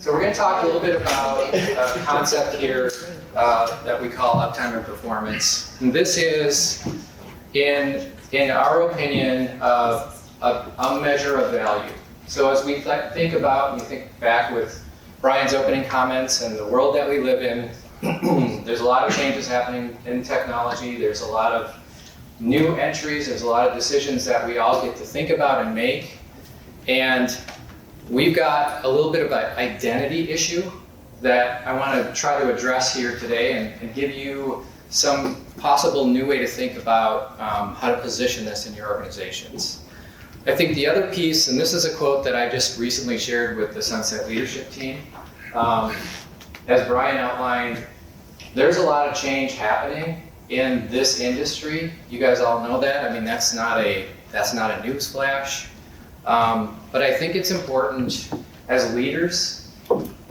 So we're going to talk a little bit about a concept here that we call uptime and performance. And this is, in our opinion, a measure of value. So as we think about, and you think back with Brian's opening comments and the world that we live in, there's a lot of changes happening in technology. There's a lot of new entries. There's a lot of decisions that we all get to think about and make. And we've got a little bit of an identity issue that I want to try to address here today and give you some possible new way to think about how to position this in your organizations. I think the other piece, and this is a quote that I just recently shared with the Sunset leadership team. As Brian outlined, there's a lot of change happening in this industry. You guys all know that. I mean, that's not a news flash. But I think it's important as leaders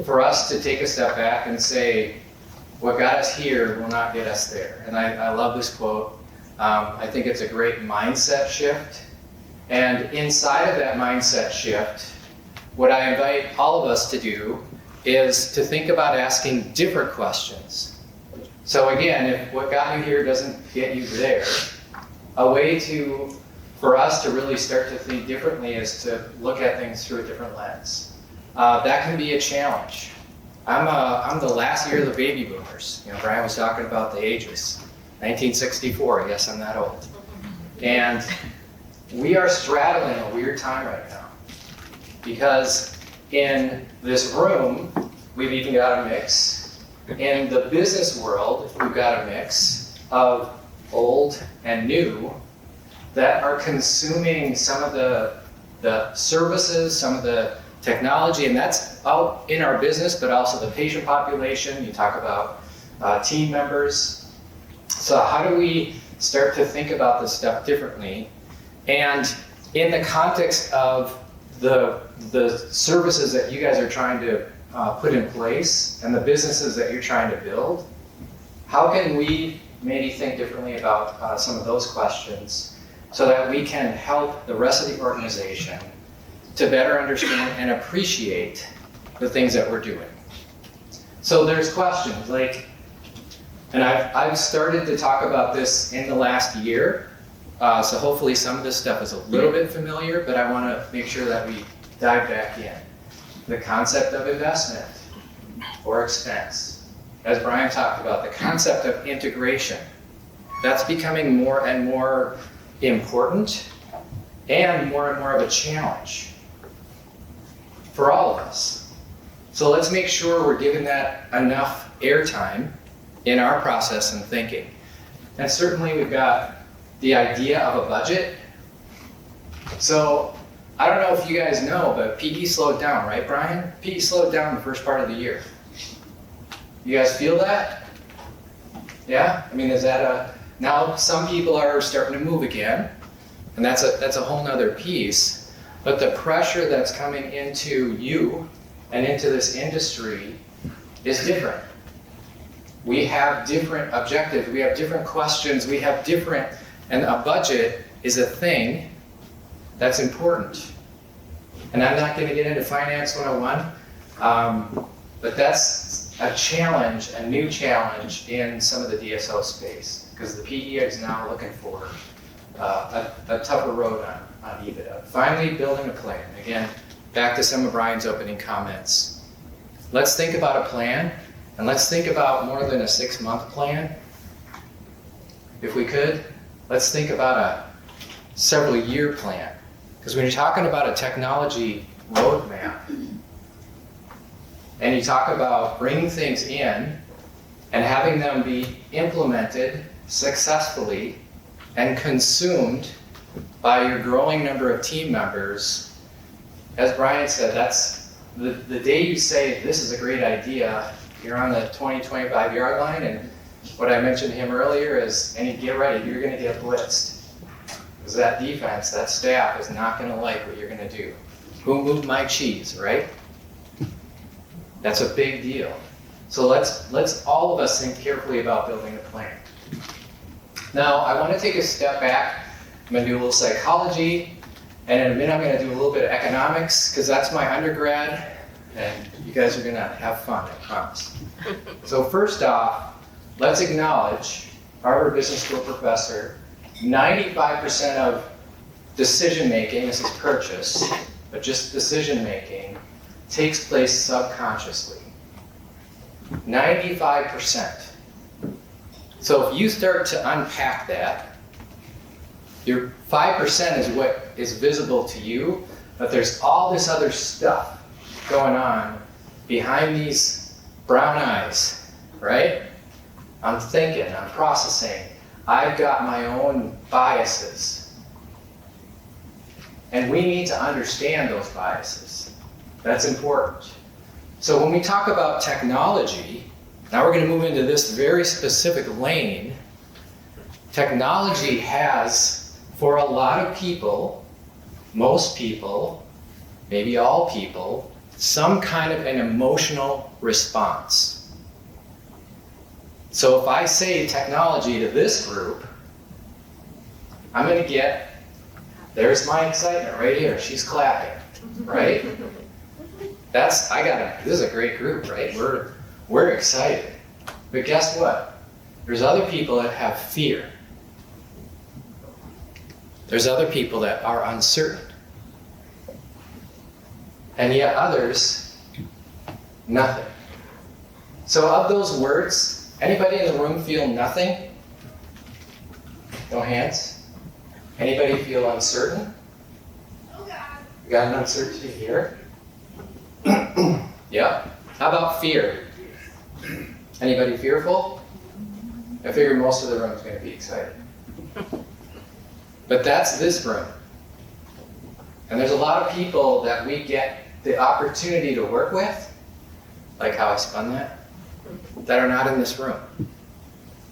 for us to take a step back and say, what got us here will not get us there. And I love this quote. I think it's a great mindset shift. And inside of that mindset shift, what I invite all of us to do is to think about asking different questions. So again, if what got you here doesn't get you there, a way for us to really start to think differently is to look at things through a different lens. That can be a challenge. I'm the last year of the baby boomers. You know, Brian was talking about the ages. 1964, yes, I'm that old. And we are straddling a weird time right now. Because in this room, we've even got a mix. In the business world, we've got a mix of old and new that are consuming some of the services, some of the technology, and that's out in our business, but also the patient population. You talk about team members. So how do we start to think about this stuff differently? And in the context of the services that you guys are trying to put in place and the businesses that you're trying to build, how can we maybe think differently about some of those questions so that we can help the rest of the organization to better understand and appreciate the things that we're doing? So there's questions like, and I've started to talk about this in the last year, so hopefully some of this stuff is a little bit familiar, but I want to make sure that we dive back in. The concept of investment or expense. As Brian talked about, the concept of integration. That's becoming more and more important and more of a challenge for all of us. So let's make sure we're giving that enough airtime in our process and thinking. And certainly we've got the idea of a budget. So I don't know if you guys know, but PE slowed down, right, Brian? PE slowed down the first part of the year. You guys feel that? Yeah? I mean, is that now some people are starting to move again, and that's a whole nother piece. But the pressure that's coming into you and into this industry is different. We have different objectives, we have different questions, we have different, and a budget is a thing that's important. And I'm not going to get into Finance 101, but that's a challenge, a new challenge in some of the DSO space, because the PE is now looking for a tougher road on EBITDA. Finally, building a plan. Again, back to some of Brian's opening comments. Let's think about a plan, and let's think about more than a 6-month plan. If we could, let's think about a several-year plan. Because when you're talking about a technology roadmap, and you talk about bringing things in and having them be implemented successfully and consumed by your growing number of team members, as Brian said, that's the day you say, this is a great idea, you're on the 20-25 yard line, and what I mentioned to him earlier is, and you get ready, you're going to get blitzed. Because that defense, that staff is not going to like what you're going to do. Who moved my cheese, right? That's a big deal. So let's all of us think carefully about building a plan. Now, I want to take a step back. I'm going to do a little psychology, and in a minute I'm going to do a little bit of economics, because that's my undergrad. and you guys are gonna have fun, I promise. So first off, let's acknowledge, Harvard Business School professor, 95% of decision-making, this is purchase, but just decision-making, takes place subconsciously. 95%. So if you start to unpack that, your 5% is what is visible to you, but there's all this other stuff going on behind these brown eyes, right? I'm thinking, I'm processing. I've got my own biases. And we need to understand those biases. That's important. So when we talk about technology, now we're going to move into this very specific lane. Technology has, for a lot of people, most people, maybe all people, some kind of an emotional response. So if I say technology to this group, I'm going to get, there's my excitement right here. She's clapping, right? This is a great group, right? We're excited. But guess what? There's other people that have fear. There's other people that are uncertain. And yet others, nothing. So of those words, anybody in the room feel nothing? No hands? Anybody feel uncertain? You got an uncertainty here? Yeah. How about fear? Anybody fearful? I figure most of the room is going to be excited. But that's this room. And there's a lot of people that we get the opportunity to work with, like how I spun that are not in this room.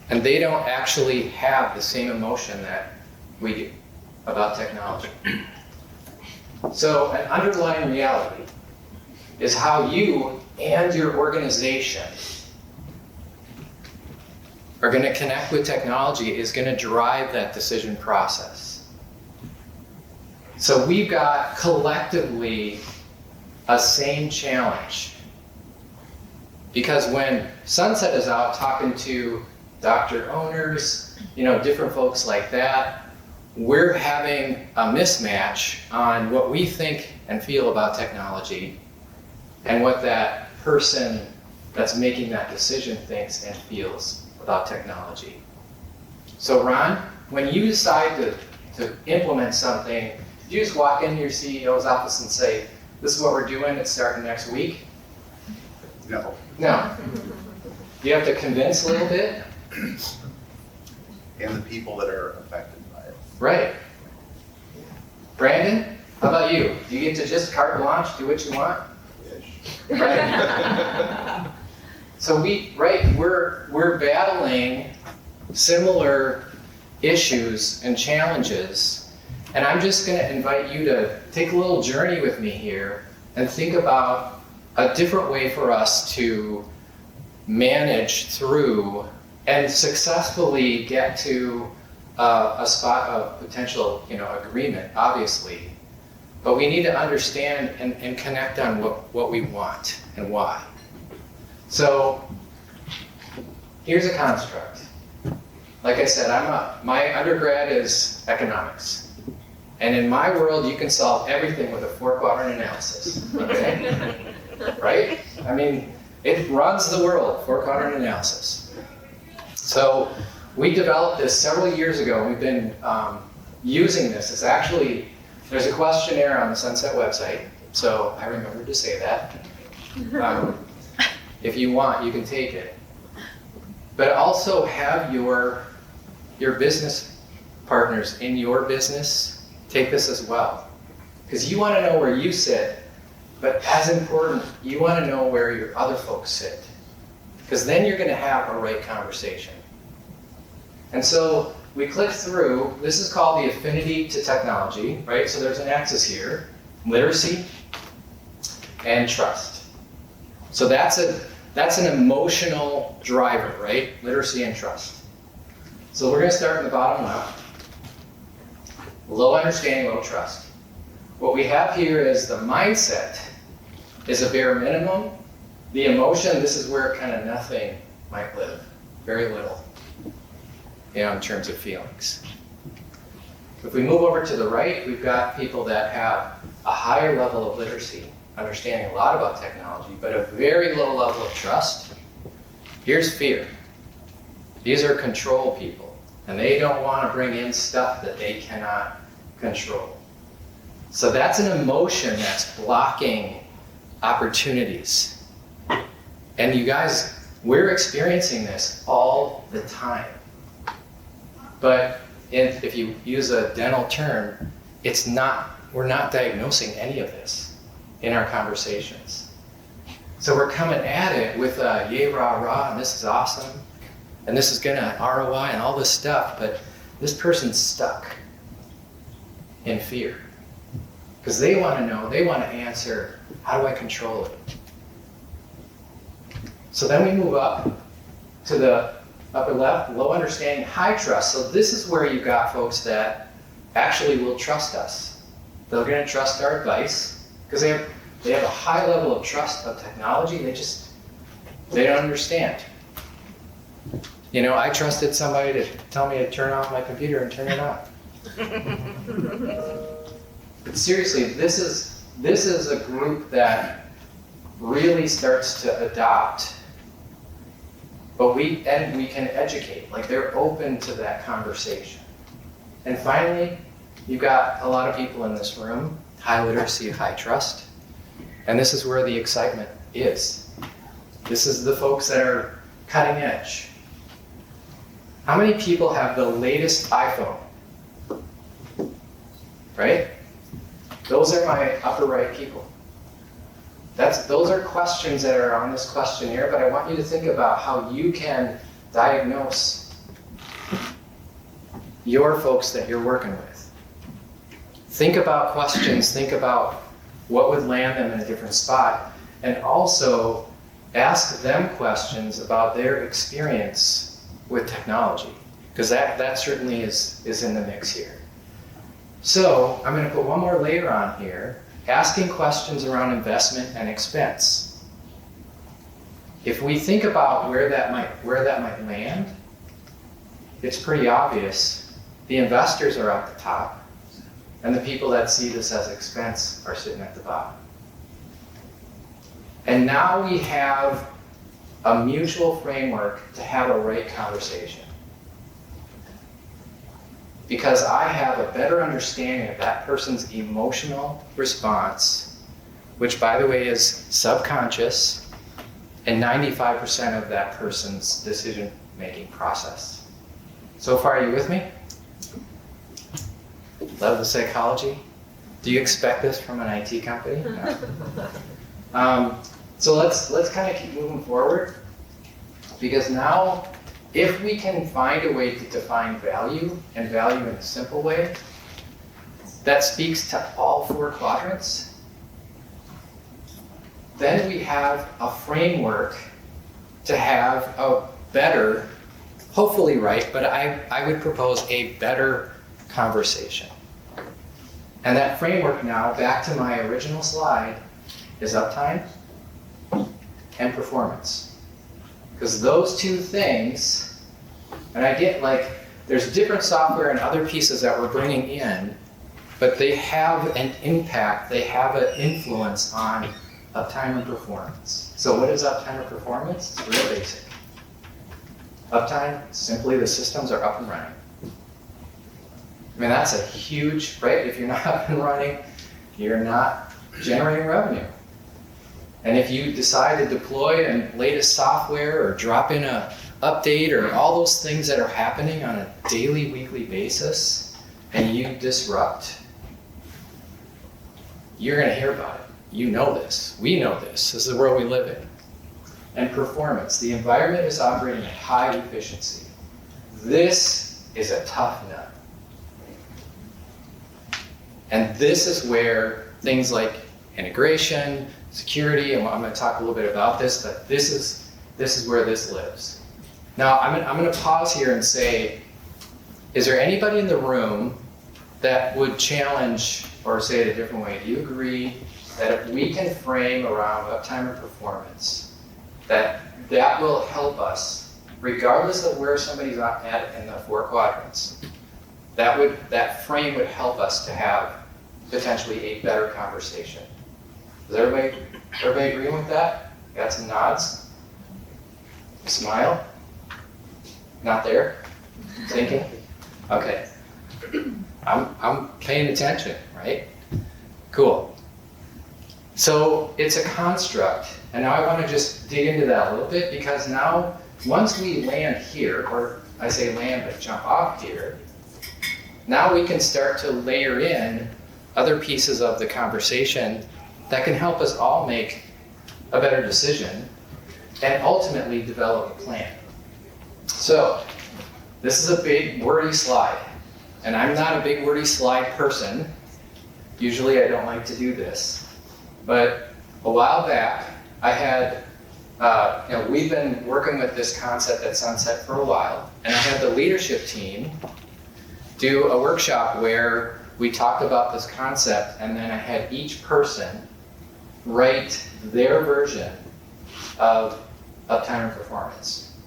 And they don't actually have the same emotion that we do about technology. So an underlying reality is how you and your organization are going to connect with technology is going to drive that decision process. So we've got collectively a same challenge. Because when Sunset is out talking to doctor owners, different folks like that, we're having a mismatch on what we think and feel about technology and what that person that's making that decision thinks and feels about technology. So Ron, when you decide to implement something, do you just walk into your CEO's office and say, this is what we're doing, it's starting next week? No. No. You have to convince a little bit? And the people that are affected by it. Right. Brandon, how about you? Do you get to just carte blanche, do what you want? Right. So we're battling similar issues and challenges, and I'm just going to invite you to take a little journey with me here and think about a different way for us to manage through and successfully get to a spot of potential, agreement, obviously. But we need to understand and connect on what we want and why. So here's a construct. Like I said, my undergrad is economics. And in my world, you can solve everything with a 4-quadrant analysis, okay? Right? I mean, it runs the world, 4-quadrant analysis. So we developed this several years ago. We've been using this. It's actually, there's a questionnaire on the Sunset website, so I remembered to say that. If you want, you can take it. But also have your business partners in your business take this as well. Because you want to know where you sit, but as important, you want to know where your other folks sit. Because then you're going to have a right conversation. And so we click through, this is called the affinity to technology, right? So there's an axis here, literacy and trust. So that's an emotional driver, right? Literacy and trust. So we're going to start in the bottom left. Low understanding, low trust. What we have here is the mindset is a bare minimum. The emotion, this is where kind of nothing might live, very little, in terms of feelings. If we move over to the right, we've got people that have a higher level of literacy, understanding a lot about technology, but a very low level of trust. Here's fear. These are control people, and they don't want to bring in stuff that they cannot control. So that's an emotion that's blocking opportunities. And you guys, we're experiencing this all the time. But if you use a dental term, we're not diagnosing any of this in our conversations. So we're coming at it with a yay, rah, rah, and this is awesome, and this is gonna ROI and all this stuff, but this person's stuck in fear. Because they wanna know, they wanna answer, how do I control it? So then we move up to the upper left, low understanding, high trust. So this is where you got folks that actually will trust us. They're gonna trust our advice, because they have a high level of trust of technology, they don't understand. I trusted somebody to tell me to turn off my computer and turn it on. But seriously, this is a group that really starts to adopt, but we can educate, like they're open to that conversation. And finally, you've got a lot of people in this room, high literacy, high trust, and this is where the excitement is. This is the folks that are cutting edge. How many people have the latest iPhone? Right? Those are my upper right people. Those are questions that are on this questionnaire, but I want you to think about how you can diagnose your folks that you're working with. Think about questions, think about what would land them in a different spot, and also ask them questions about their experience with technology, because that certainly is in the mix here. So I'm going to put one more layer on here, asking questions around investment and expense. If we think about where that might land, it's pretty obvious. The investors are at the top, and the people that see this as expense are sitting at the bottom. And now we have a mutual framework to have a right conversation. Because I have a better understanding of that person's emotional response, which by the way is subconscious, and 95% of that person's decision-making process. So far, are you with me? Love the psychology. Do you expect this from an IT company? No. So let's kind of keep moving forward, because now, if we can find a way to define value, and value in a simple way, that speaks to all four quadrants, then we have a framework to have a better, hopefully right, but I would propose a better conversation. And that framework now, back to my original slide, is uptime and performance. Because those two things, and I get there's different software and other pieces that we're bringing in, but they have an impact, they have an influence on uptime and performance. So what is uptime and performance? It's real basic. Uptime, simply the systems are up and running. I mean, that's a huge, right? If you're not up and running, you're not generating revenue. And if you decide to deploy the latest software or drop in a update or all those things that are happening on a daily, weekly basis, and you disrupt, you're going to hear about it. You know this. We know this. This is the world we live in. And performance. The environment is operating at high efficiency. This is a tough nut. And this is where things like integration, security, and I'm going to talk a little bit about this, but this is where this lives. Now, I'm going to pause here and say, is there anybody in the room that would challenge, or say it a different way, do you agree that if we can frame around uptime and performance, that will help us, regardless of where somebody's at in the 4 quadrants. That frame would help us to have potentially a better conversation. Does everybody agree with that? Got some nods? Smile? Not there? Thinking? Okay. I'm paying attention, right? Cool. So it's a construct, and now I want to just dig into that a little bit, because now once we land here, or I say land but jump off here, now we can start to layer in other pieces of the conversation that can help us all make a better decision and ultimately develop a plan. So this is a big wordy slide, and I'm not a big wordy slide person. Usually I don't like to do this, but a while back I had, we've been working with this concept at Sunset for a while, and I had the leadership team do a workshop where we talked about this concept, and then I had each person write their version of uptime and performance.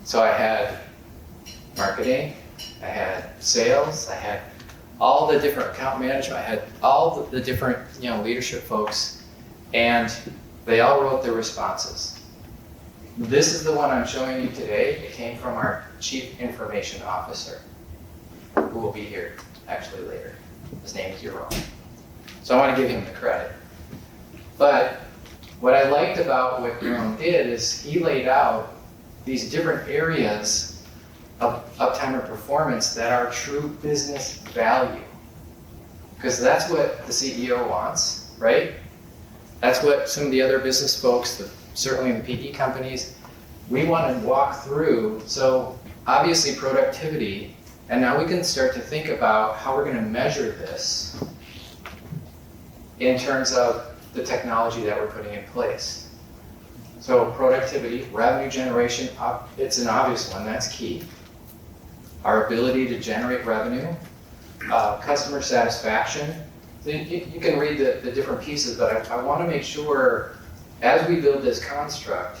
So I had marketing, I had sales, I had all the different account management, I had all the different leadership folks, and they all wrote their responses. This is the one I'm showing you today. It came from our Chief Information Officer, who will be here actually later. His name is Jerome. So I want to give him the credit. But what I liked about what Jerome did is he laid out these different areas of uptime and performance that are true business value. Because that's what the CEO wants, right? That's what some of the other business folks, certainly in the PE companies, we want to walk through. So obviously productivity, and now we can start to think about how we're going to measure this in terms of the technology that we're putting in place. So productivity, revenue generation, it's an obvious one, that's key. Our ability to generate revenue, customer satisfaction. You can read the different pieces, but I want to make sure as we build this construct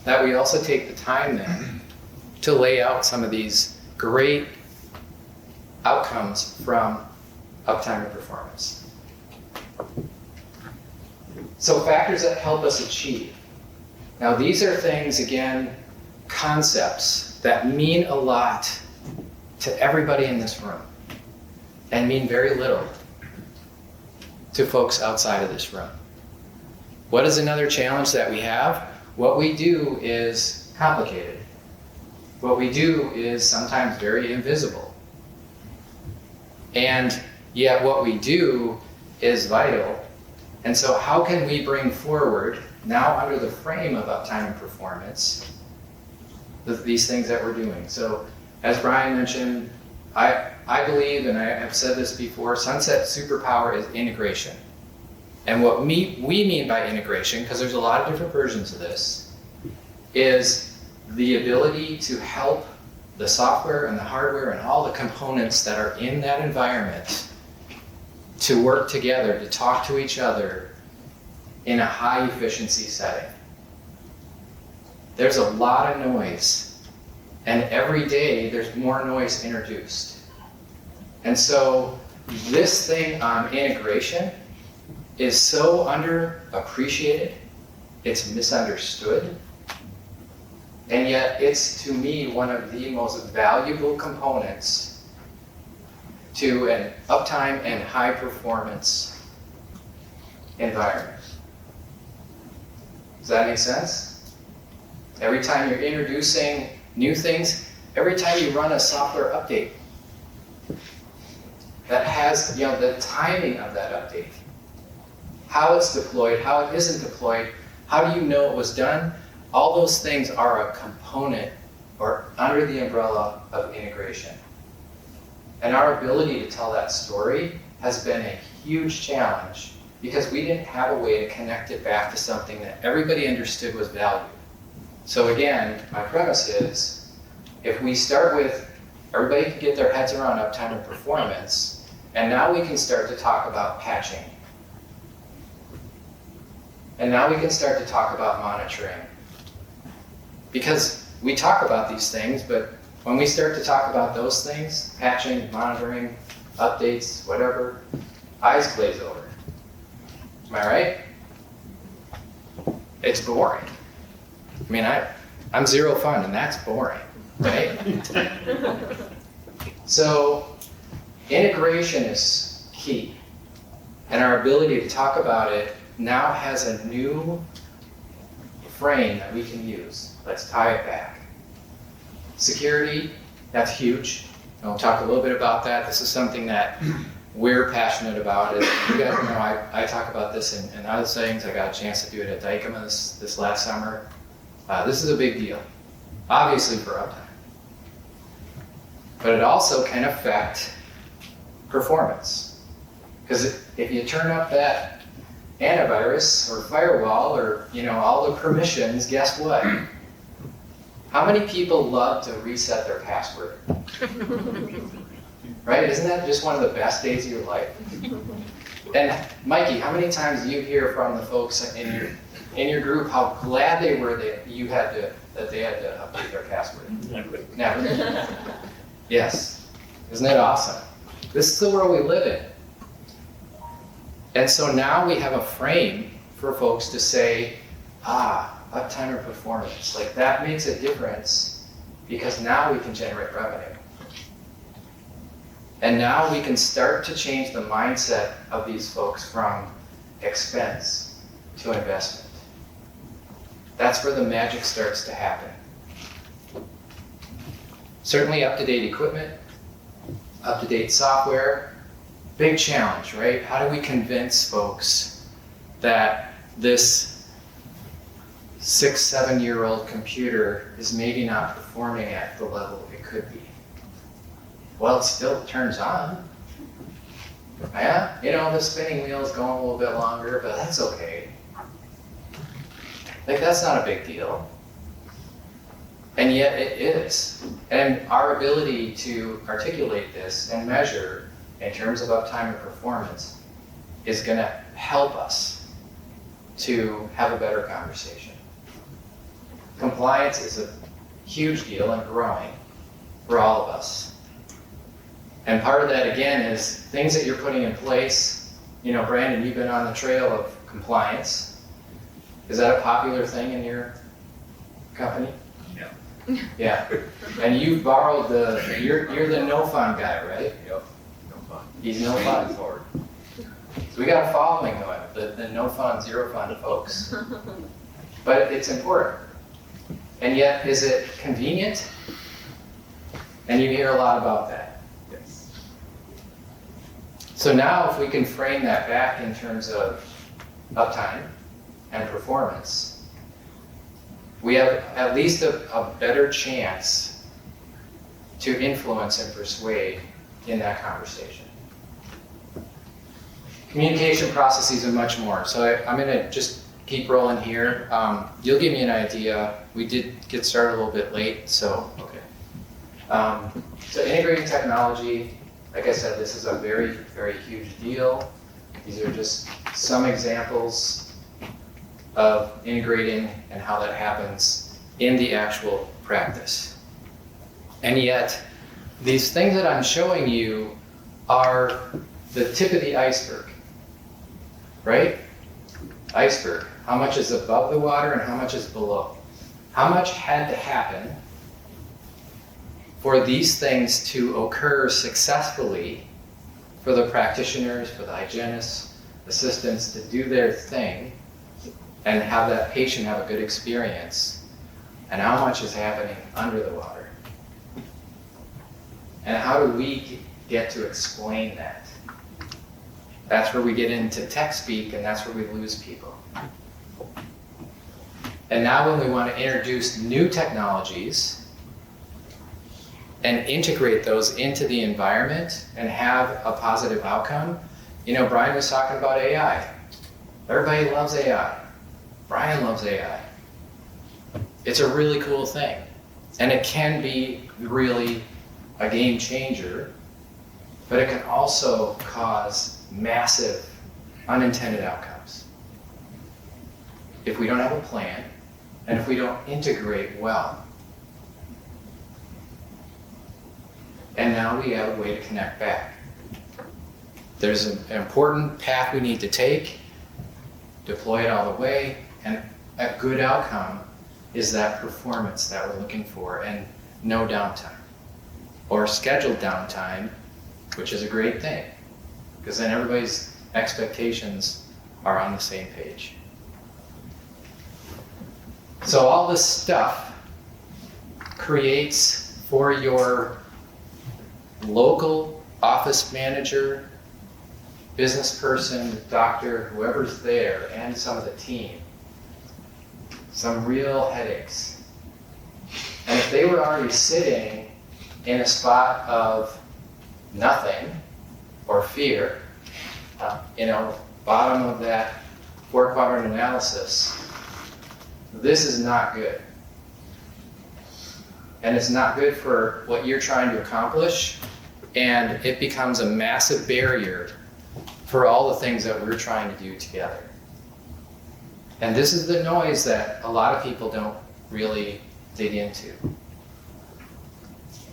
that we also take the time then to lay out some of these great outcomes from uptime and performance. So factors that help us achieve. Now these are things, again, concepts that mean a lot to everybody in this room and mean very little to folks outside of this room. What is another challenge that we have? What we do is complicated. What we do is sometimes very invisible. And yet what we do is vital. And so how can we bring forward, now under the frame of uptime and performance, these things that we're doing? So as Brian mentioned, I believe, and I have said this before, Sunset's superpower is integration. And what we mean by integration, because there's a lot of different versions of this, is the ability to help the software and the hardware and all the components that are in that environment to work together, to talk to each other in a high efficiency setting. There's a lot of noise, and every day there's more noise introduced. And so this thing on integration is so underappreciated, it's misunderstood, and yet it's, to me, one of the most valuable components to an uptime and high performance environment. Does that make sense? Every time you're introducing new things, every time you run a software update that has the timing of that update, how it's deployed, how it isn't deployed, how do you know it was done? All those things are a component or under the umbrella of integration. And our ability to tell that story has been a huge challenge because we didn't have a way to connect it back to something that everybody understood was value. So again, my premise is, if we start with everybody can get their heads around uptime and performance, and now we can start to talk about patching. And now we can start to talk about monitoring. Because we talk about these things, but when we start to talk about those things, patching, monitoring, updates, whatever, eyes glaze over. Am I right? It's boring. I mean, I'm zero fun, and that's boring, right? So integration is key. And our ability to talk about it now has a new frame that we can use. Let's tie it back. Security, that's huge. And we'll talk a little bit about that. This is something that we're passionate about. As you guys know, I talk about this in other settings. I got a chance to do it at Dykema this last summer. This is a big deal, obviously for uptime. But it also can affect performance. Because if you turn up that antivirus or firewall or all the permissions, guess what? How many people love to reset their password? Right? Isn't that just one of the best days of your life? And Mikey, how many times do you hear from the folks in your group how glad they were that they had to update their password? Never. Yes. Isn't that awesome? This is the world we live in. And so now we have a frame for folks to say, uptime or performance. Like that makes a difference because now we can generate revenue. And now we can start to change the mindset of these folks from expense to investment. That's where the magic starts to happen. Certainly up-to-date equipment, up-to-date software, big challenge, right? How do we convince folks that this 6-7-year-old computer is maybe not performing at the level it could be? Well, it still turns on. Yeah, the spinning wheel is going a little bit longer, but that's okay. Like, that's not a big deal. And yet it is. And our ability to articulate this and measure in terms of uptime and performance is going to help us to have a better conversation. Compliance is a huge deal and growing for all of us. And part of that, again, is things that you're putting in place. Brandon, you've been on the trail of compliance. Is that a popular thing in your company? Yeah. Yeah. And you've borrowed you're the no fun guy, right? Yep. No fun. He's no fun. Forward. So we got a following going, the no fun, zero fun folks. But it's important. And yet, is it convenient? And you hear a lot about that. Yes. So now if we can frame that back in terms of uptime and performance, we have at least a better chance to influence and persuade in that conversation. Communication processes are much more. So I'm going to just keep rolling here. You'll give me an idea. We did get started a little bit late, so okay. So integrating technology, like I said, this is a very, very huge deal. These are just some examples of integrating and how that happens in the actual practice. And yet, these things that I'm showing you are the tip of the iceberg, right? Iceberg. How much is above the water and how much is below? How much had to happen for these things to occur successfully for the practitioners, for the hygienists, assistants to do their thing and have that patient have a good experience, and how much is happening under the water? And how do we get to explain that? That's where we get into tech speak, and that's where we lose people. And now when we want to introduce new technologies and integrate those into the environment and have a positive outcome, Brian was talking about AI. Everybody loves AI. Brian loves AI. It's a really cool thing. And it can be really a game changer, but it can also cause massive unintended outcomes. if we don't have a plan, and if we don't integrate well. And now we have a way to connect back. There's an important path we need to take, deploy it all the way, and a good outcome is that performance that we're looking for and no downtime. Or scheduled downtime, which is a great thing, because then everybody's expectations are on the same page. So all this stuff creates for your local office manager, business person, doctor, whoever's there, and some of the team, some real headaches. And if they were already sitting in a spot of nothing or fear, bottom of that 4-quadrant analysis, this is not good. And it's not good for what you're trying to accomplish, and it becomes a massive barrier for all the things that we're trying to do together. And this is the noise that a lot of people don't really dig into.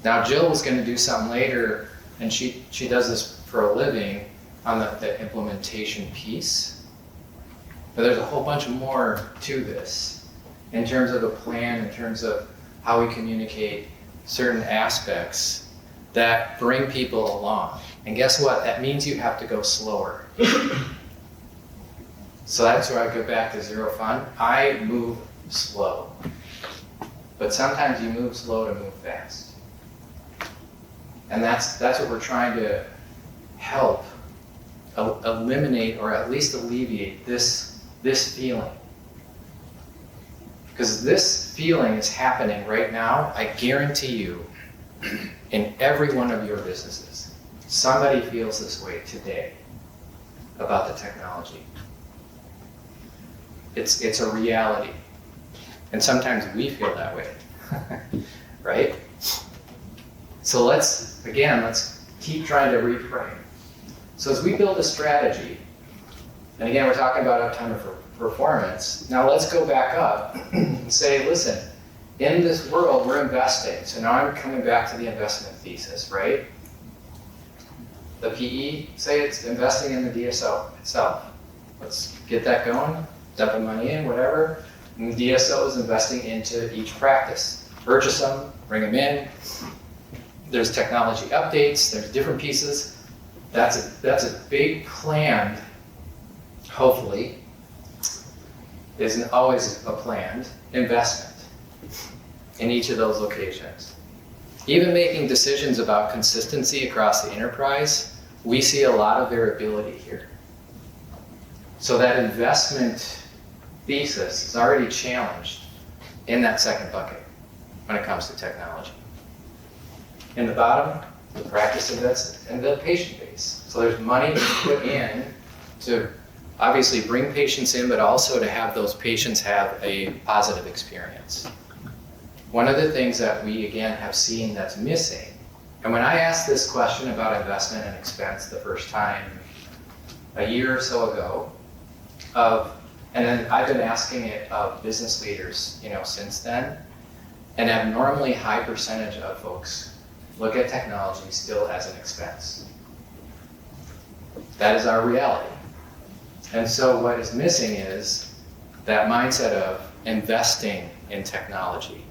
Now Jill was going to do something later, and she does this for a living on the implementation piece. But there's a whole bunch more to this in terms of a plan, in terms of how we communicate certain aspects that bring people along. And guess what? That means you have to go slower. So that's where I go back to zero fun. I move slow. But sometimes you move slow to move fast. And that's what we're trying to help eliminate, or at least alleviate this feeling. Because this feeling is happening right now, I guarantee you, in every one of your businesses. Somebody feels this way today about the technology. It's a reality. And sometimes we feel that way, right? So let's keep trying to reframe. So as we build a strategy, and again, we're talking about uptime for performance. Now let's go back up and say, listen, in this world, we're investing. So now I'm coming back to the investment thesis, right? The PE, say it's investing in the DSO itself. Let's get that going, dumping money in, whatever. And the DSO is investing into each practice. Purchase them, bring them in. There's technology updates, there's different pieces. That's a big planned, hopefully, isn't always a planned investment in each of those locations. Even making decisions about consistency across the enterprise, we see a lot of variability here. So that investment thesis is already challenged in that second bucket when it comes to technology. In the bottom, the practice investment and the patient base. So there's money to put in to obviously bring patients in, but also to have those patients have a positive experience. One of the things that we, again, have seen that's missing, and when I asked this question about investment and expense the first time a year or so ago, and then I've been asking it of business leaders, since then, an abnormally high percentage of folks look at technology still as an expense. That is our reality. And so what is missing is that mindset of investing in technology.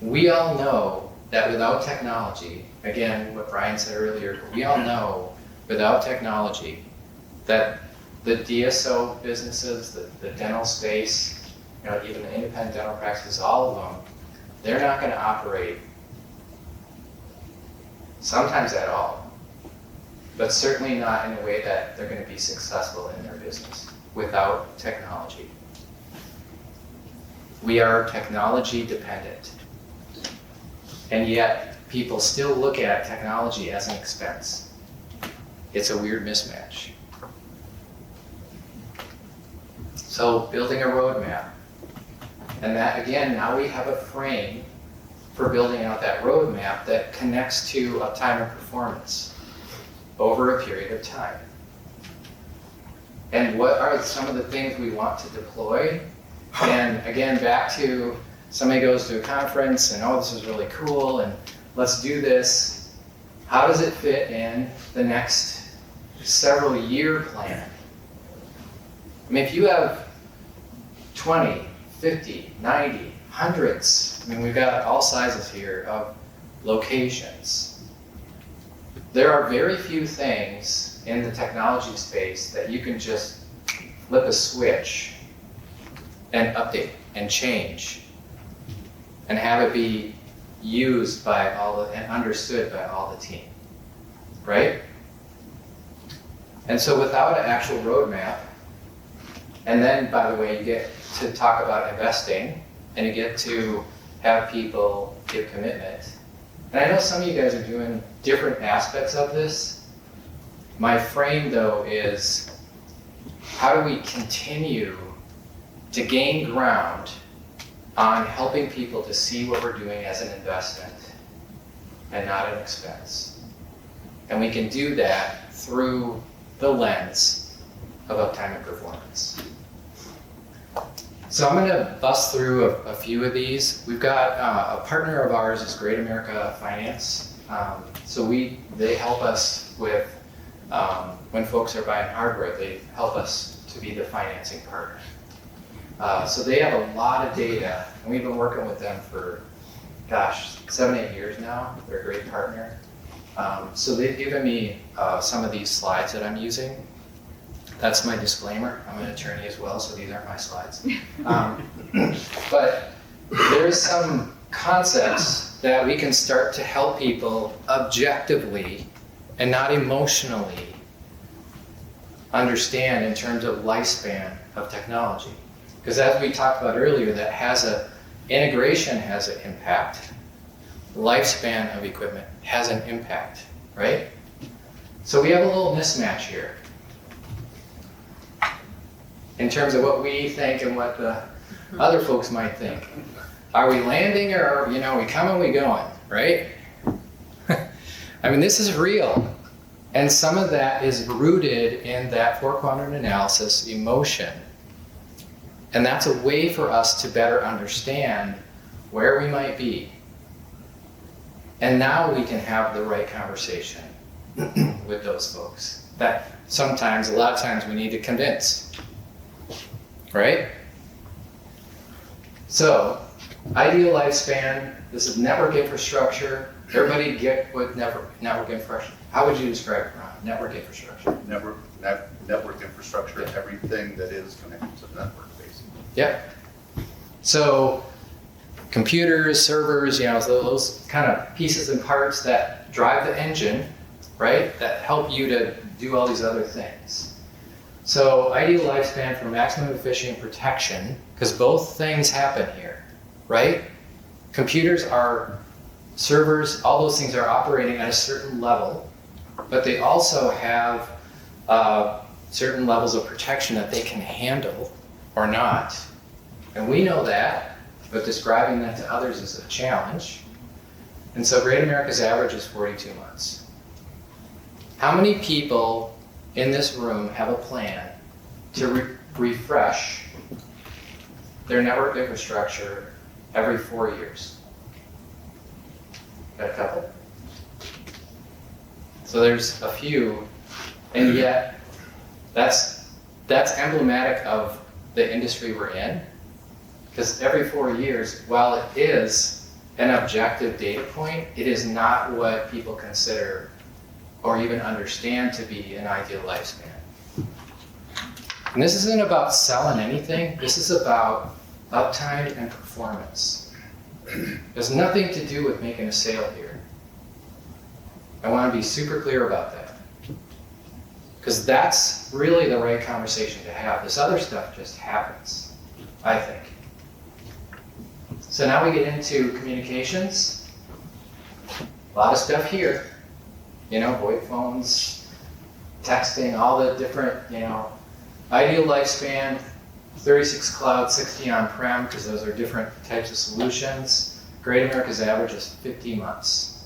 We all know that without technology, again, what Brian said earlier, we all know without technology that the DSO businesses, the dental space, even the independent dental practices, all of them, they're not going to operate sometimes at all, but certainly not in a way that they're going to be successful in their business without technology. We are technology dependent. And yet, people still look at technology as an expense. It's a weird mismatch. So, building a roadmap. And that, again, now we have a frame for building out that roadmap that connects to uptime and performance over a period of time. and what are some of the things we want to deploy. And again, back to somebody goes to a conference and, oh, this is really cool and let's do this. How does it fit in the next several year plan? I mean, if you have 20, 50, 90, hundreds, I mean, we've got all sizes here of locations. There are very few things in the technology space that you can just flip a switch and update and change and have it be used by and understood by all the team, right? And so without an actual roadmap, and then, by the way, you get to talk about investing and you get to have people give commitment. And I know some of you guys are doing different aspects of this. My frame, though, is how do we continue to gain ground on helping people to see what we're doing as an investment and not an expense. And we can do that through the lens of uptime and performance. So I'm going to bust through a few of these. We've got a partner of ours is Great America Finance. They help us with, when folks are buying hardware, they help us to be the financing partner. So they have a lot of data, and we've been working with them for, 7, 8 years now. They're a great partner. So they've given me some of these slides that I'm using. That's my disclaimer. I'm an attorney as well, so these aren't my slides. But there's some concepts that we can start to help people objectively and not emotionally understand in terms of lifespan of technology. Because as we talked about earlier, integration has an impact. Lifespan of equipment has an impact, right? So we have a little mismatch here in terms of what we think and what the other folks might think. Are we landing or are we coming, we going, right? I mean, this is real. And some of that is rooted in that 4-quadrant analysis, emotion. And that's a way for us to better understand where we might be. And now we can have the right conversation with those folks. That a lot of times we need to convince, right? So, ideal lifespan, this is network infrastructure. Everybody get what network infrastructure, how would you describe it, Ron? Network infrastructure. Network infrastructure, everything that is connected to the network, basically. Yep. So, computers, servers, those kind of pieces and parts that drive the engine, right? That help you to do all these other things. So, ideal lifespan for maximum efficient protection, because both things happen here, right? Computers are servers, all those things are operating at a certain level, but they also have certain levels of protection that they can handle or not. And we know that, but describing that to others is a challenge. And so Great America's average is 42 months. How many people in this room have a plan to refresh their network infrastructure every 4 years? Got a couple? So there's a few, and yet that's emblematic of the industry we're in. Because every 4 years, while it is an objective data point, it is not what people consider or even understand to be an ideal lifespan. And this isn't about selling anything, this is about uptime and performance. There's nothing to do with making a sale here. I want to be super clear about that. Because that's really the right conversation to have. This other stuff just happens, I think. So now we get into communications. A lot of stuff here. VoIP phones, texting, all the different, ideal lifespan, 36 cloud, 60 on-prem, because those are different types of solutions. Great America's average is 50 months.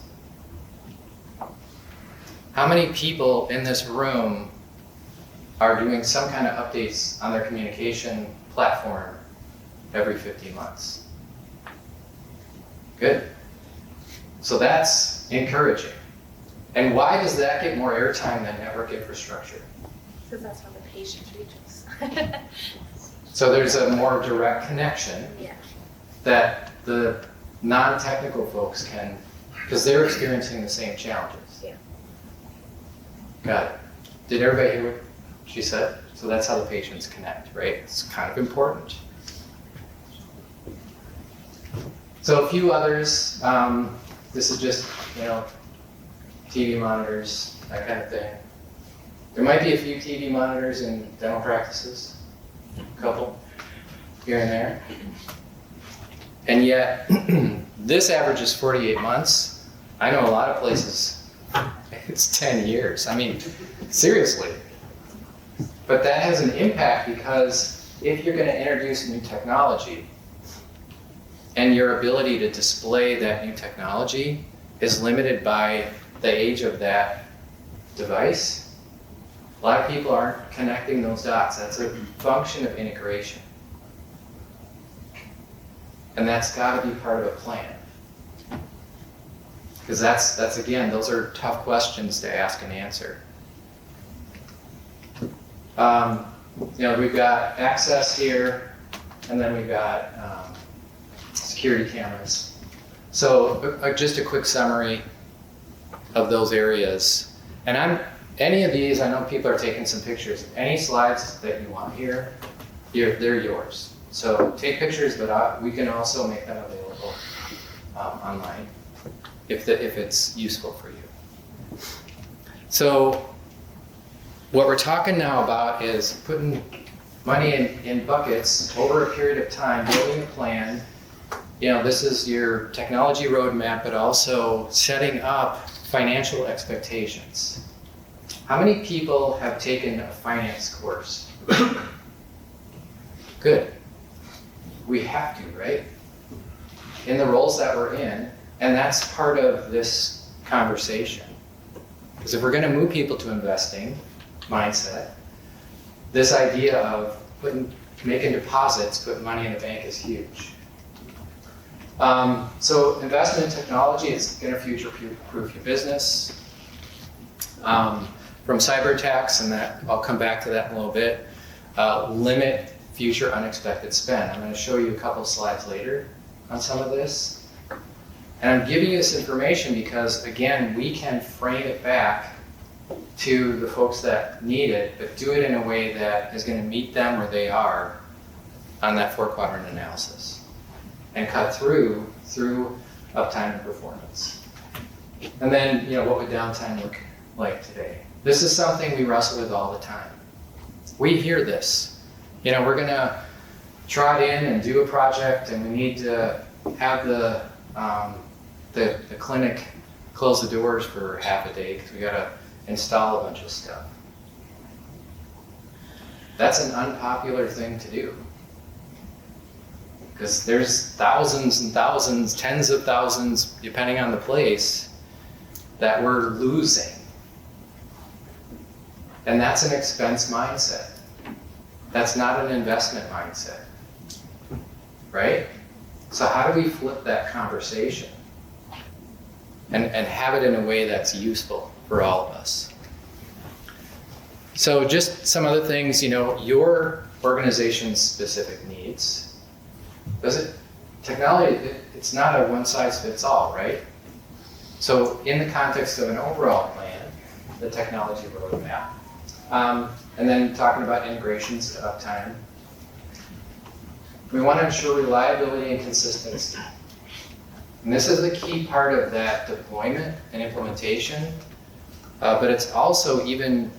How many people in this room are doing some kind of updates on their communication platform every 15 months. Good. So that's encouraging. And why does that get more airtime than network infrastructure? Because that's how the patient reaches. So there's a more direct connection Yeah. that the non-technical folks can, because they're experiencing the same challenges. Yeah. Got it. Did everybody hear what she said? So that's how the patients connect, right? It's kind of important. So a few others. This is just, TV monitors, that kind of thing. There might be a few TV monitors in dental practices, a couple here and there. And yet, this average is 48 months. I know a lot of places, it's 10 years. I mean, seriously. But that has an impact because if you're going to introduce new technology and your ability to display that new technology is limited by the age of that device, a lot of people aren't connecting those dots. That's a function of integration. And that's got to be part of a plan. Because that's again, those are tough questions to ask and answer. We've got access here, and then we've got security cameras. So just a quick summary of those areas. And any of these, I know people are taking some pictures. Any slides that you want here, they're yours. So take pictures, but we can also make them available online if it's useful for you. So what we're talking now about is putting money in buckets over a period of time, building a plan. This is your technology roadmap, but also setting up financial expectations. How many people have taken a finance course? Good. We have to, right? In the roles that we're in, and that's part of this conversation. Because if we're going to move people to investing mindset, this idea of making deposits, putting money in the bank is huge. So investment in technology is going to future-proof your business. From cyber attacks, and that I'll come back to that in a little bit, limit future unexpected spend. I'm going to show you a couple slides later on some of this. And I'm giving you this information because, again, we can frame it back to the folks that need it, but do it in a way that is going to meet them where they are on that 4-quadrant analysis and cut through uptime and performance. And then, what would downtime look like today? This is something we wrestle with all the time. We hear this. We're going to trot in and do a project, and we need to have the clinic close the doors for half a day because we got to install a bunch of stuff. That's an unpopular thing to do because there's thousands and thousands, tens of thousands, depending on the place, that we're losing. And that's an expense mindset. That's not an investment mindset, right? So how do we flip that conversation and have it in a way that's useful for all of us? So just some other things, your organization's specific needs. Technology, it's not a one-size-fits-all, right? So in the context of an overall plan, the technology roadmap, and then talking about integrations to uptime, we want to ensure reliability and consistency. And this is a key part of that deployment and implementation, but it's also even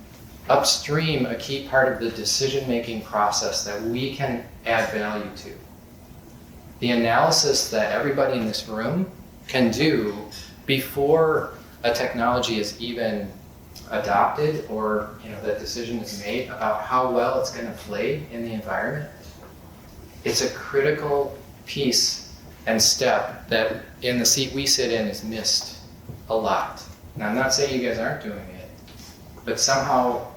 upstream a key part of the decision-making process that we can add value to. The analysis that everybody in this room can do before a technology is even adopted or that decision is made about how well it's going to play in the environment. It's a critical piece and step that in the seat we sit in is missed a lot. Now I'm not saying you guys aren't doing it, but somehow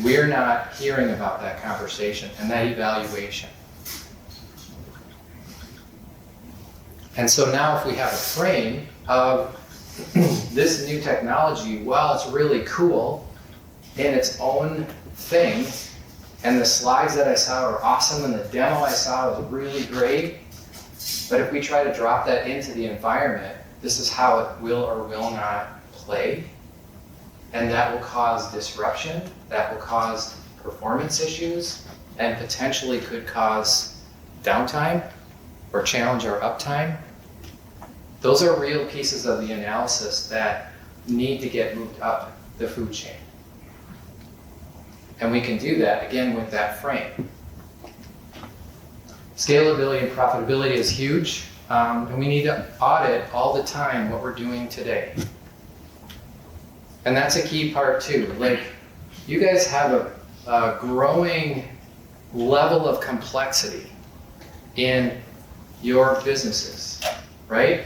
we're not hearing about that conversation and that evaluation. And so now if we have a frame of this new technology, while it's really cool in its own thing, and the slides that I saw were awesome and the demo I saw was really great, but if we try to drop that into the environment, this is how it will or will not play. And that will cause disruption, that will cause performance issues, and potentially could cause downtime or challenge our uptime. Those are real pieces of the analysis that need to get moved up the food chain. And we can do that, again, with that frame. Scalability and profitability is huge, and we need to audit all the time what we're doing today. And that's a key part too. Like, you guys have a growing level of complexity in your businesses, right?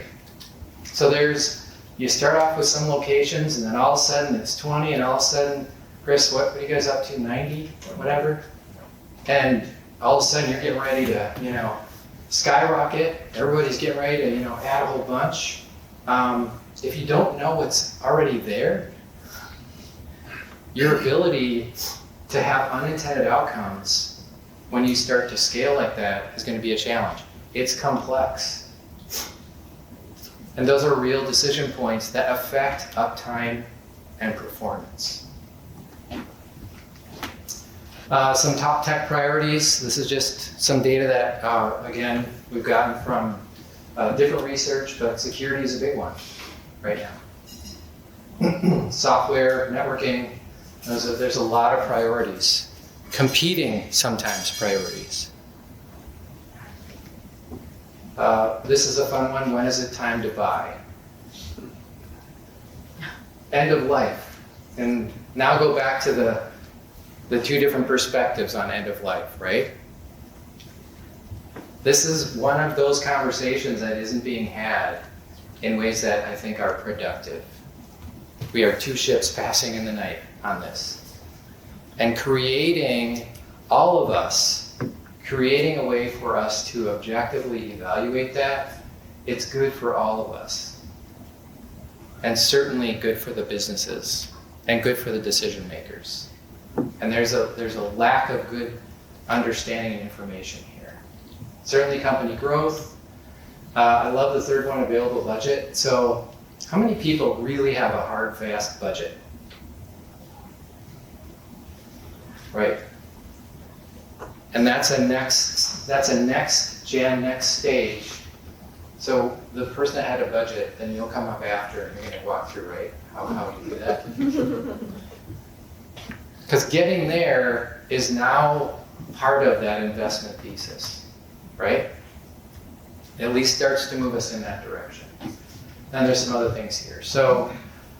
So you start off with some locations and then all of a sudden it's 20 and all of a sudden, Chris, what are you guys up to, 90, whatever? And all of a sudden you're getting ready to, skyrocket. Everybody's getting ready to, add a whole bunch. If you don't know what's already there, your ability to have unintended outcomes when you start to scale like that is going to be a challenge. It's complex. And those are real decision points that affect uptime and performance. Some top tech priorities. This is just some data that, again, we've gotten from different research, but security is a big one right now. Software, networking, there's a lot of priorities. Competing, sometimes, priorities. This is a fun one. When is it time to buy? End of life. And now go back to the two different perspectives on end of life, right? This is one of those conversations that isn't being had in ways that I think are productive. We are two ships passing in the night on this. And all of us, creating a way for us to objectively evaluate that, it's good for all of us. And certainly good for the businesses and good for the decision makers. And there's a lack of good understanding and information here. Certainly company growth. I love the third one, available budget. So how many people really have a hard, fast budget? Right. And that's a next gen, next stage. So the person that had a budget, then you'll come up after and you're going to walk through, right? How you do that. Because getting there is now part of that investment thesis, right? It at least starts to move us in that direction. Then there's some other things here. So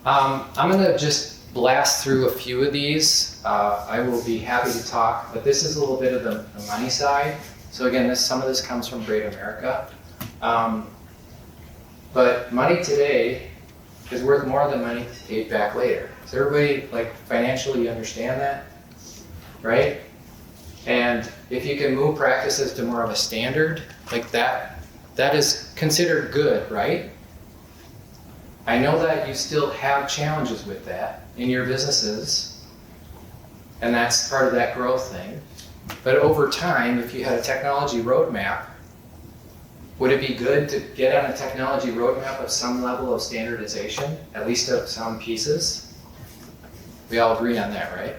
I'm going to just blast through a few of these. I will be happy to talk, but this is a little bit of the money side. So again, some of this comes from Great America. But money today is worth more than money paid back later. Does everybody financially understand that? Right? And if you can move practices to more of a standard like that, that is considered good, right? I know that you still have challenges with that in your businesses, and that's part of that growth thing. But over time, if you had a technology roadmap, would it be good to get on a technology roadmap of some level of standardization, at least of some pieces? We all agree on that, right?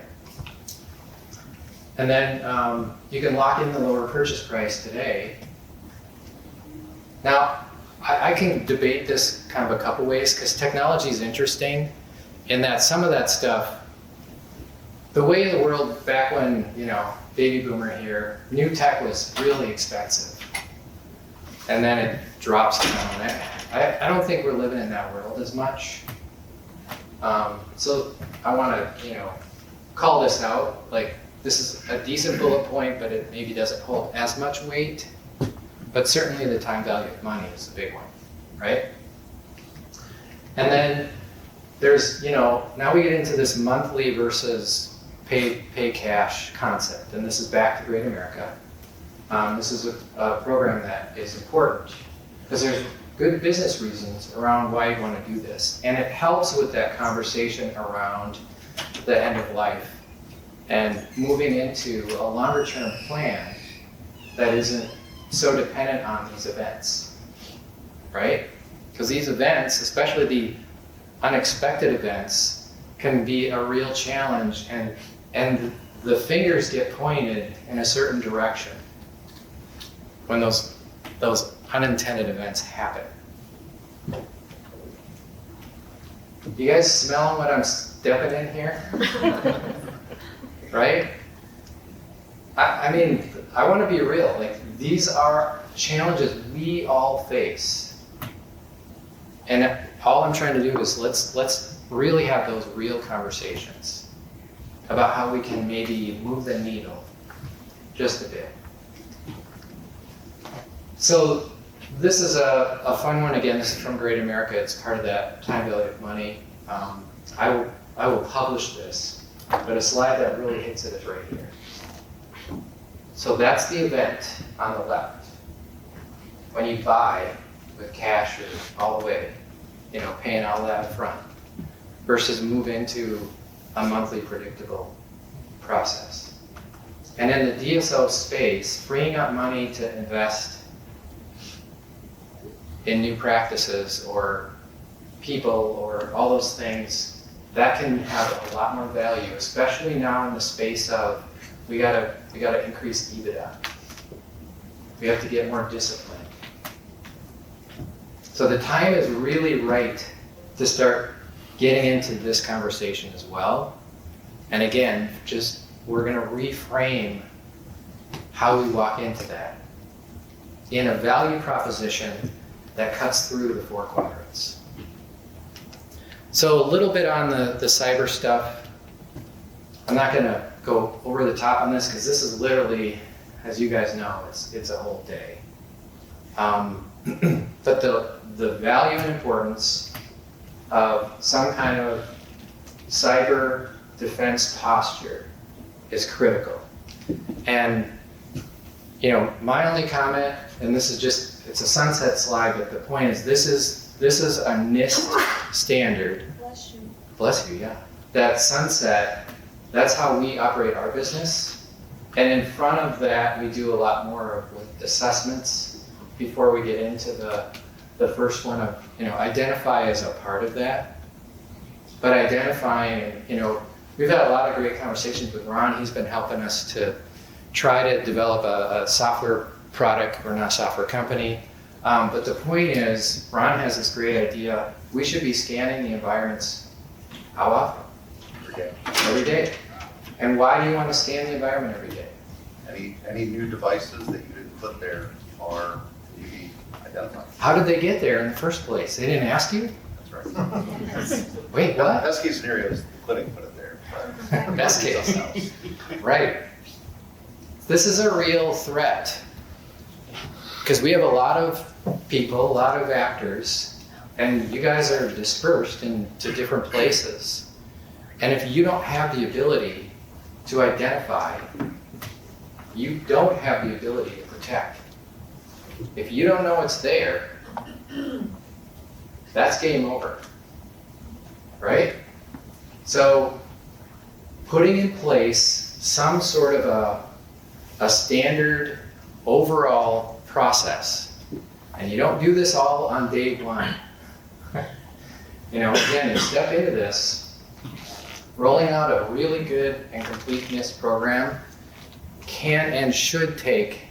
And then you can lock in the lower purchase price today. Now, I can debate this kind of a couple ways, because technology is interesting in that some of that stuff, the way the world back when, baby boomer here, new tech was really expensive. And then it drops down. I don't think we're living in that world as much. So I want to, call this out. This is a decent bullet point, but it maybe doesn't hold as much weight. But certainly the time value of money is the big one, right? And then there's, now we get into this monthly versus pay cash concept, and this is back to Great America. This is a program that is important because there's good business reasons around why you want to do this, and it helps with that conversation around the end of life and moving into a longer term plan that isn't so dependent on these events, right? Because these events, especially the unexpected events, can be a real challenge, and the fingers get pointed in a certain direction when those unintended events happen. You guys smelling what I'm stepping in here? Right? I mean, I want to be real. Like, these are challenges we all face. And all I'm trying to do is let's really have those real conversations about how we can maybe move the needle just a bit. So this is a fun one. Again, this is from Great America. It's part of that time value of money. I will publish this, but a slide that really hits it is right here. So that's the event on the left. When you buy with cash or all the way, paying all that up front, versus move into a monthly predictable process. And in the DSO space, freeing up money to invest in new practices or people or all those things, that can have a lot more value, especially now in the space of we gotta increase EBITDA. We have to get more discipline. So the time is really right to start getting into this conversation as well. And again, we're gonna reframe how we walk into that in a value proposition that cuts through the 4 quadrants. So a little bit on the cyber stuff. I'm not gonna go over the top on this because this is literally, as you guys know, it's a whole day. But the value and importance of some kind of cyber defense posture is critical. And my only comment, and this is it's a sunset slide, but the point is this is a NIST standard. Bless you. Bless you, yeah. That sunset, that's how we operate our business. And in front of that, we do a lot more with assessments before we get into the first one of, identify as a part of that. But identifying, we've had a lot of great conversations with Ron. He's been helping us to try to develop a software product. We're not a software company. But the point is, Ron has this great idea. We should be scanning the environments how often? Every day. And why do you want to scan the environment every day? Any new devices that you didn't put there are UV identified. How did they get there in the first place? They didn't ask you? That's right. Wait, what? Best case scenario is the clinic put it there. but- Best case. Right. This is a real threat. Because we have a lot of people, a lot of actors, and you guys are dispersed into different places. And if you don't have the ability to identify, you don't have the ability to protect. If you don't know it's there, that's game over, right? So putting in place some sort of a standard overall process, and you don't do this all on day one. Again, you step into this, rolling out a really good and complete NIST program can and should take,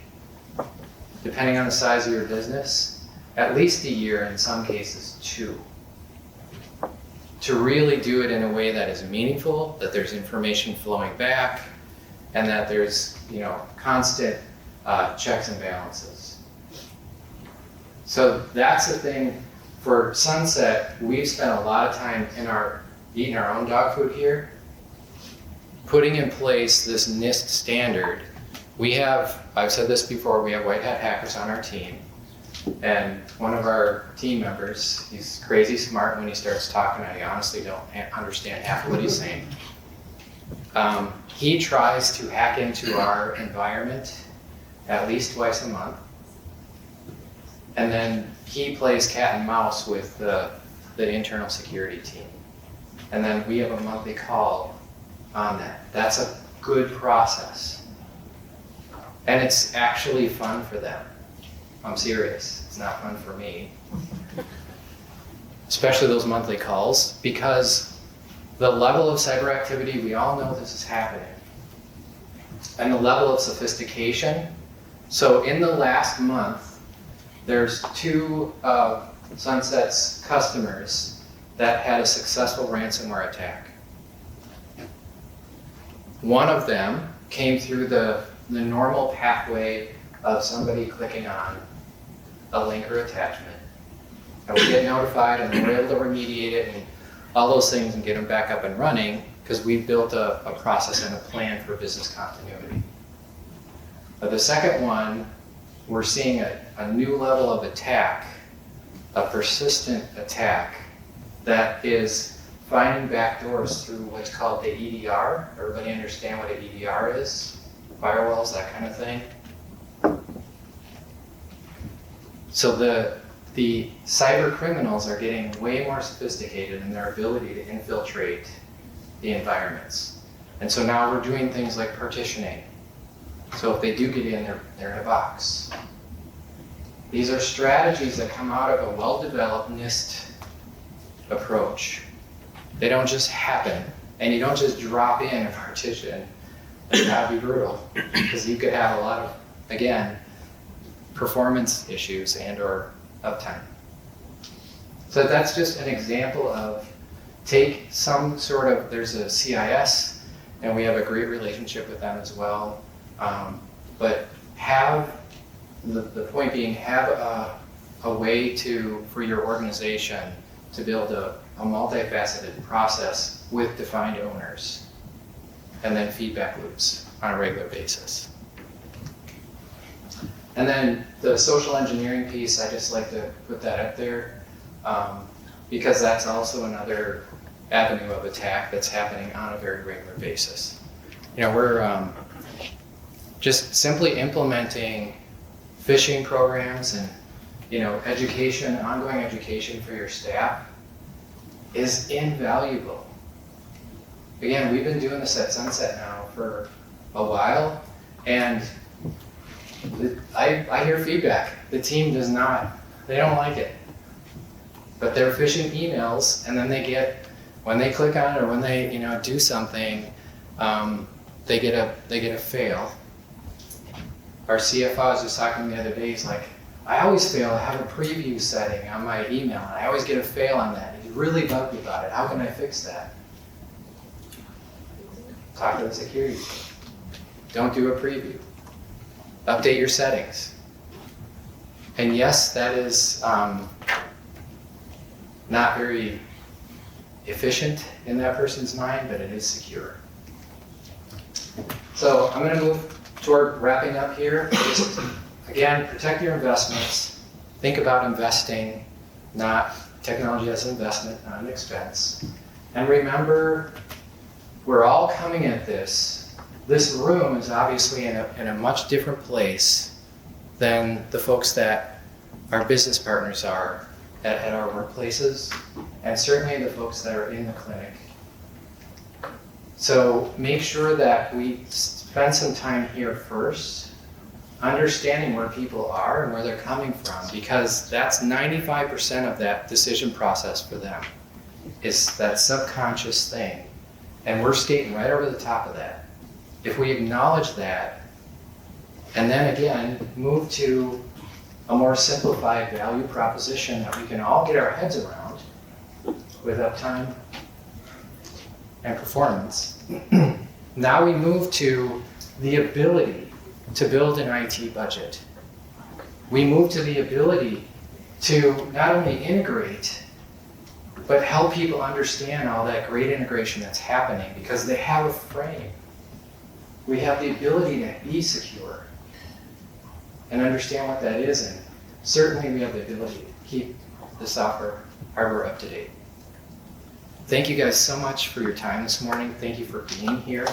depending on the size of your business, at least a year, in some cases 2. To really do it in a way that is meaningful, that there's information flowing back, and that there's constant checks and balances. So that's the thing. For Sunset, we've spent a lot of time eating our own dog food here, putting in place this NIST standard. I've said this before, we have white hat hackers on our team. And one of our team members, he's crazy smart when he starts talking, I honestly don't understand half of what he's saying. He tries to hack into our environment at least twice a month. And then he plays cat and mouse with the internal security team. And then we have a monthly call on that. That's a good process. And it's actually fun for them. I'm serious. It's not fun for me. Especially those monthly calls, because the level of cyber activity, we all know this is happening. And the level of sophistication. So in the last month, there's 2 of Sunset's customers that had a successful ransomware attack. One of them came through the normal pathway of somebody clicking on a link or attachment. And we get notified and then we're able to remediate it and all those things and get them back up and running because we've built a process and a plan for business continuity. But the second one, we're seeing a new level of attack, a persistent attack that is finding backdoors through what's called the EDR. Everybody understand what an EDR is? Firewalls, that kind of thing. So the cyber criminals are getting way more sophisticated in their ability to infiltrate the environments. And so now we're doing things like partitioning. So if they do get in, they're in a box. These are strategies that come out of a well-developed NIST approach. They don't just happen, and you don't just drop in a partition. It's gotta be brutal, because you could have a lot of, again, performance issues and or uptime. So that's just an example of take some sort of, there's a CIS, and we have a great relationship with them as well. But have, the point being, have a way for your organization to build a multifaceted process with defined owners, and then feedback loops on a regular basis. And then the social engineering piece, I just like to put that up there because that's also another avenue of attack that's happening on a very regular basis. You know, we're just simply implementing phishing programs and, you know, education, ongoing education for your staff is invaluable. Again, we've been doing this at Sunset now for a while, and I hear feedback. The team does not, they don't like it. But they're phishing emails, and then they get, when they click on it or when they, you know, do something, they get a fail. Our CFO was just talking the other day, he's like, I always fail. I have a preview setting on my email, and I always get a fail on that. He's really bugged about it. How can I fix that? Talk to the security team. Don't do a preview. Update your settings. And yes, that is not very efficient in that person's mind, but it is secure. So I'm going to move toward wrapping up here. Just, again, protect your investments. Think about investing, not technology as an investment, not an expense. And remember, we're all coming at this. This room is obviously in a much different place than the folks that our business partners are at our workplaces, and certainly the folks that are in the clinic. So make sure that we spend some time here first, understanding where people are and where they're coming from, because that's 95% of that decision process for them, is that subconscious thing. And we're skating right over the top of that. If we acknowledge that, and then again, move to a more simplified value proposition that we can all get our heads around with uptime and performance. Now we move to the ability to build an IT budget. We move to the ability to not only integrate, but help people understand all that great integration that's happening, because they have a frame. We have the ability to be secure and understand what that is, and certainly we have the ability to keep the software, hardware up to date. Thank you guys so much for your time this morning. Thank you for being here.